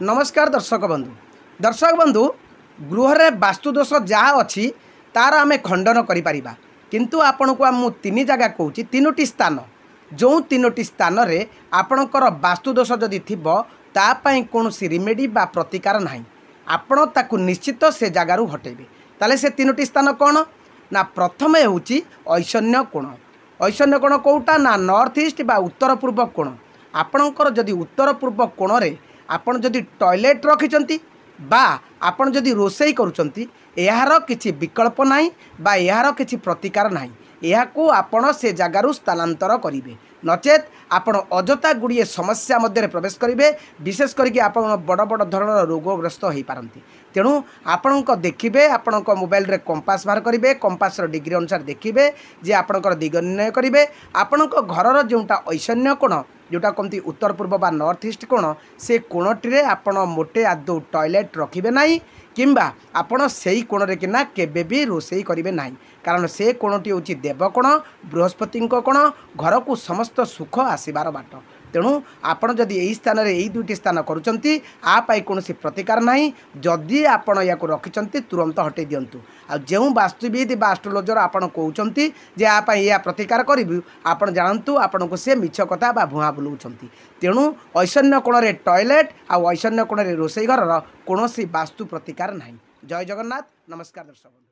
नमस्कार दर्शक बंधु गृह वास्तुदोष जहाँ अच्छी तार आम खंडन करिपरिबा किंतु आपण को मु तीन जगह कहूँ तीनोटी स्थान जो तीनोटी स्थान रे आपणकर वास्तुदोष जदि थिबो तापाई कौन रिमेडी बा प्रतिकार ना आपण ताकू निश्चित से जगार हटेबे ताले से तीनोटी स्थान कौन ना प्रथम होची ऐशन्य कोण। ऐशन्य कोण कौटा ना नॉर्थ ईस्ट बा उत्तर पूर्व कोण। आपणकर जदि उत्तर पूर्व कोण रे आपण जदि टॉयलेट रखिचंती बा आपण जदि रोषेई करूचंती यार किछि विकल्प नाही बा यार किछि प्रतिकार नाही। याकू आपण से जगारू स्थानांतर करिवे नचेत आपण अजता गुड़िए समस्या मध्य प्रवेश करेंगे। विशेष करके आपण बड़ बड़ धरण रोगग्रस्त हो पारती। तेणु आपण देखिए आपण मोबाइल रे कंपास बाहर करेंगे। कंपास डिग्री अनुसार देखिए जे आपणकर दिग निर्णय करेंगे। आपण घर जोटा ऐशन्य कोण जोटा कमती उत्तर पूर्व बा नॉर्थ ईस्ट कोण से कोणटी आपण मोटे आदौ टॉयलेट रखिबे नाही किंबा आपण सेही कोण रे किना केबे भी रोषेई करिवे नाही कारण से कोणटी होची देव कोण बृहस्पति कोण घर को समस्त सुख आसबार बाट। तेणु आपण जदि यही स्थान रे यही दुईटी स्थान करूचंती आपाई कौन प्रतिकार नाही। जदि आपण या रखिचंती तुरंत हटे दिंतु। आ जो वास्तुविद बा एस्ट्रोलोजर आपण कहउचंती जे आपाई या प्रतिकार करिबु आपण जानतु आपण को से मिछ कथा बा भुआ बुलाउचंती। तेणु ऐशन्य कोण रे टॉयलेट आ ऐशन्य कोण रे रोषेई घर कोनोसी वास्तु प्रतिकार नाही। जय जगन्नाथ। नमस्कार दर्शक।